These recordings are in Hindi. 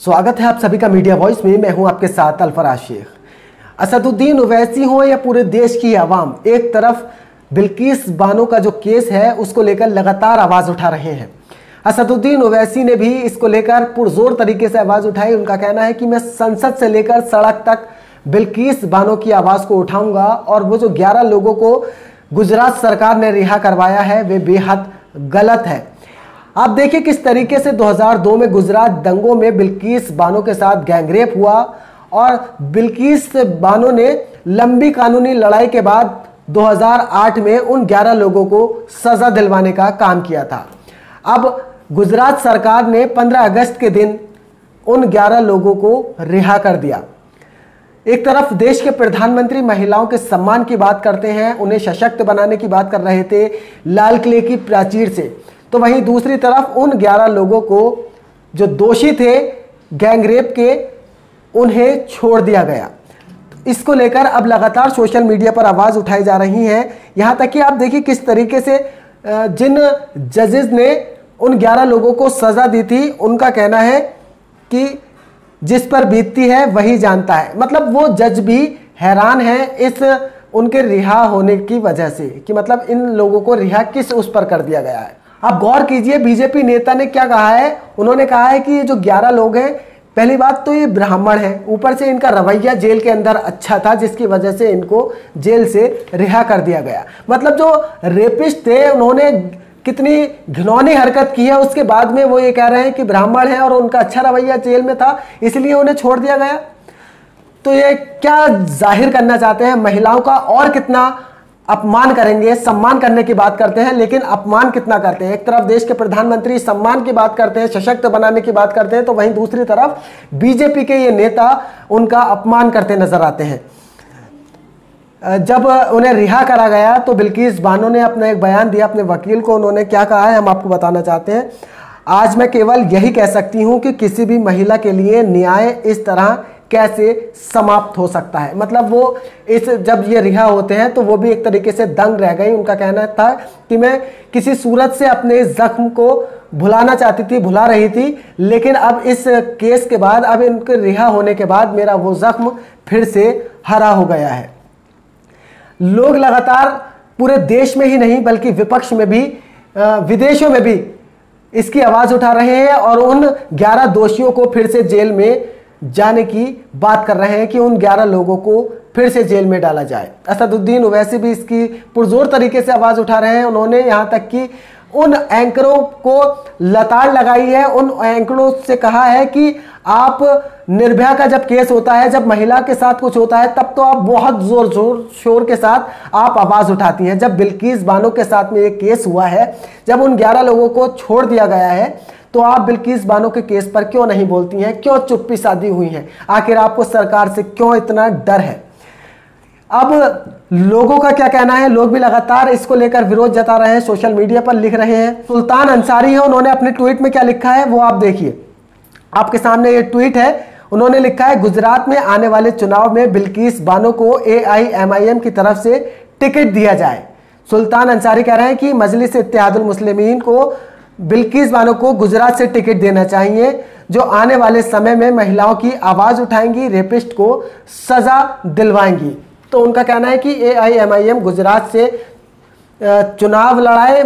स्वागत है आप सभी का मीडिया वॉइस में। मैं हूं आपके साथ अल्फराज शेख। असदुद्दीन ओवैसी हो या पूरे देश की आवाम, एक तरफ बिल्किस बानो का जो केस है उसको लेकर लगातार आवाज़ उठा रहे हैं। असदुद्दीन ओवैसी ने भी इसको लेकर पुरजोर तरीके से आवाज़ उठाई। उनका कहना है कि मैं संसद से लेकर सड़क तक बिल्किस बानो की आवाज़ को उठाऊंगा और वो जो 11 लोगों को गुजरात सरकार ने रिहा करवाया है वे बेहद गलत है। आप देखिए किस तरीके से 2002 में गुजरात दंगों में बिल्किस बानो के साथ गैंगरेप हुआ और बिल्किस बानो ने लंबी कानूनी लड़ाई के बाद 2008 में उन 11 लोगों को सजा दिलवाने का काम किया था। अब गुजरात सरकार ने 15 अगस्त के दिन उन 11 लोगों को रिहा कर दिया। एक तरफ देश के प्रधानमंत्री महिलाओं के सम्मान की बात करते हैं, उन्हें सशक्त बनाने की बात कर रहे थे लाल किले की प्राचीर से, तो वहीं दूसरी तरफ उन 11 लोगों को जो दोषी थे गैंगरेप के उन्हें छोड़ दिया गया। इसको लेकर अब लगातार सोशल मीडिया पर आवाज़ उठाई जा रही है। यहाँ तक कि आप देखिए किस तरीके से जिन जजेस ने उन 11 लोगों को सज़ा दी थी उनका कहना है कि जिस पर बीतती है वही जानता है। मतलब वो जज भी हैरान है इस उनके रिहा होने की वजह से कि मतलब इन लोगों को रिहा किस उस पर कर दिया गया है। आप गौर कीजिए बीजेपी नेता ने क्या कहा है। उन्होंने कहा है कि ये जो 11 लोग हैं, पहली बात तो ये ब्राह्मण हैं, ऊपर से इनका रवैया जेल के अंदर अच्छा था जिसकी वजह से इनको जेल से रिहा कर दिया गया। मतलब जो रेपिस्ट थे उन्होंने कितनी घिनौनी हरकत की है, उसके बाद में वो ये कह रहे हैं कि ब्राह्मण हैं और उनका अच्छा रवैया जेल में था इसलिए उन्हें छोड़ दिया गया। तो ये क्या जाहिर करना चाहते हैं? महिलाओं का और कितना अपमान करेंगे। सम्मान करने की बात करते हैं लेकिन अपमान कितना करते हैं। एक तरफ देश के प्रधानमंत्री सम्मान की बात करते हैं, सशक्त बनाने की बात करते हैं, तो वहीं दूसरी तरफ बीजेपी के ये नेता उनका अपमान करते नजर आते हैं। जब उन्हें रिहा करा गया तो बिल्किस बानो ने अपना एक बयान दिया अपने वकील को। उन्होंने क्या कहा है हम आपको बताना चाहते हैं। आज मैं केवल यही कह सकती हूं कि किसी भी महिला के लिए न्याय इस तरह कैसे समाप्त हो सकता है। मतलब वो जब ये रिहा होते हैं तो वो भी एक तरीके से दंग रह गई। उनका कहना था कि मैं किसी सूरत से अपने जख्म को भुलाना चाहती थी, भुला रही थी, लेकिन अब इस केस के बाद, अब इनके रिहा होने के बाद मेरा वो जख्म फिर से हरा हो गया है। लोग लगातार पूरे देश में ही नहीं बल्कि विपक्ष में भी, विदेशों में भी इसकी आवाज़ उठा रहे हैं और उन 11 दोषियों को फिर से जेल में जाने की बात कर रहे हैं कि उन 11 लोगों को फिर से जेल में डाला जाए। असदुद्दीन ओवैसी भी इसकी पुरजोर तरीके से आवाज़ उठा रहे हैं। उन्होंने यहाँ तक कि उन एंकरों को लताड़ लगाई है, उन एंकरों से कहा है कि आप निर्भया का जब केस होता है, जब महिला के साथ कुछ होता है, तब तो आप बहुत जोर शोर के साथ आप आवाज़ उठाती हैं। जब बिल्किस बानो के साथ में एक केस हुआ है, जब उन 11 लोगों को छोड़ दिया गया है, तो आप बिल्किस बानो के केस पर क्यों नहीं बोलती हैं? क्यों चुप्पी साधी हुई हैं? आखिर आपको सरकार से क्यों इतना डर है? अब लोगों का क्या कहना है? लोग भी लगातार इसको लेकर विरोध जता रहे हैं, सोशल मीडिया पर लिख रहे हैं। सुल्तान अंसारी है, उन्होंने अपने ट्वीट में क्या लिखा है वो आप देखिए। आपके सामने ये ट्वीट है। उन्होंने लिखा है गुजरात में आने वाले चुनाव में बिल्किस बानो को AIMIM की तरफ से टिकट दिया जाए। सुल्तान अंसारी कह रहे हैं कि मजलिस इत्तेहादुल मुस्लिमीन को बिल्किस बानो को गुजरात से टिकट देना चाहिए, जो आने वाले समय में महिलाओं की आवाज़ उठाएंगी, रेपिस्ट को सज़ा दिलवाएंगी। तो उनका कहना है कि AIMIM गुजरात से चुनाव लड़ाए,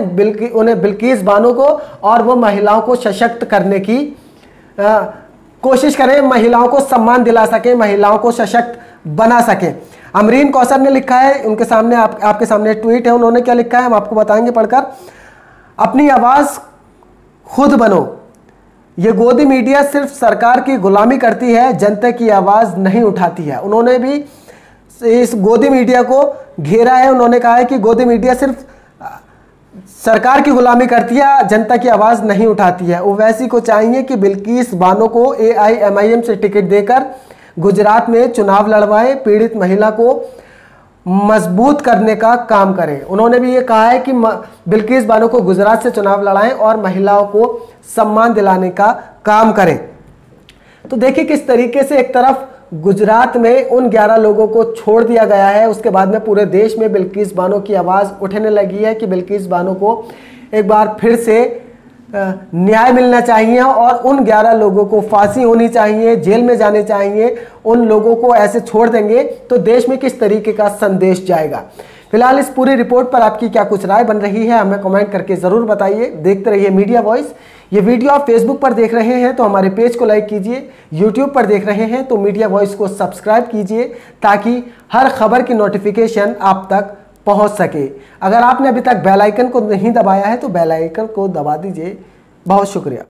उन्हें बिल्किस बानो को, और वो महिलाओं को सशक्त करने की कोशिश करें, महिलाओं को सम्मान दिला सके, महिलाओं को सशक्त बना सके। अमरीन कौसर ने लिखा है, उनके सामने आपके सामने ट्वीट है। उन्होंने क्या लिखा है हम आपको बताएंगे पढ़कर। अपनी आवाज़ खुद बनो। ये गोदी मीडिया सिर्फ सरकार की गुलामी करती है, जनता की आवाज़ नहीं उठाती है। उन्होंने भी इस गोदी मीडिया को घेरा है। उन्होंने कहा है कि गोदी मीडिया सिर्फ सरकार की गुलामी करती है, जनता की आवाज़ नहीं उठाती है। ओवैसी को चाहिए कि बिल्किस बानो को AIMIM से टिकट देकर गुजरात में चुनाव लड़वाएं, पीड़ित महिला को मजबूत करने का काम करें। उन्होंने भी ये कहा है कि बिल्किस बानो को गुजरात से चुनाव लड़ाएं और महिलाओं को सम्मान दिलाने का काम करें। तो देखिए किस तरीके से एक तरफ गुजरात में उन 11 लोगों को छोड़ दिया गया है, उसके बाद में पूरे देश में बिल्किस बानो की आवाज़ उठने लगी है कि बिल्किस बानो को एक बार फिर से न्याय मिलना चाहिए और उन 11 लोगों को फांसी होनी चाहिए, जेल में जाने चाहिए, उन लोगों को ऐसे छोड़ देंगे तो देश में किस तरीके का संदेश जाएगा। फिलहाल इस पूरी रिपोर्ट पर आपकी क्या कुछ राय बन रही है हमें कमेंट करके ज़रूर बताइए। देखते रहिए मीडिया वॉइस। ये वीडियो आप फेसबुक पर देख रहे हैं तो हमारे पेज को लाइक कीजिए, यूट्यूब पर देख रहे हैं तो मीडिया वॉइस को सब्सक्राइब कीजिए ताकि हर खबर की नोटिफिकेशन आप तक पहुंच सके। अगर आपने अभी तक बेल आइकन को नहीं दबाया है तो बेल आइकन को दबा दीजिए। बहुत शुक्रिया।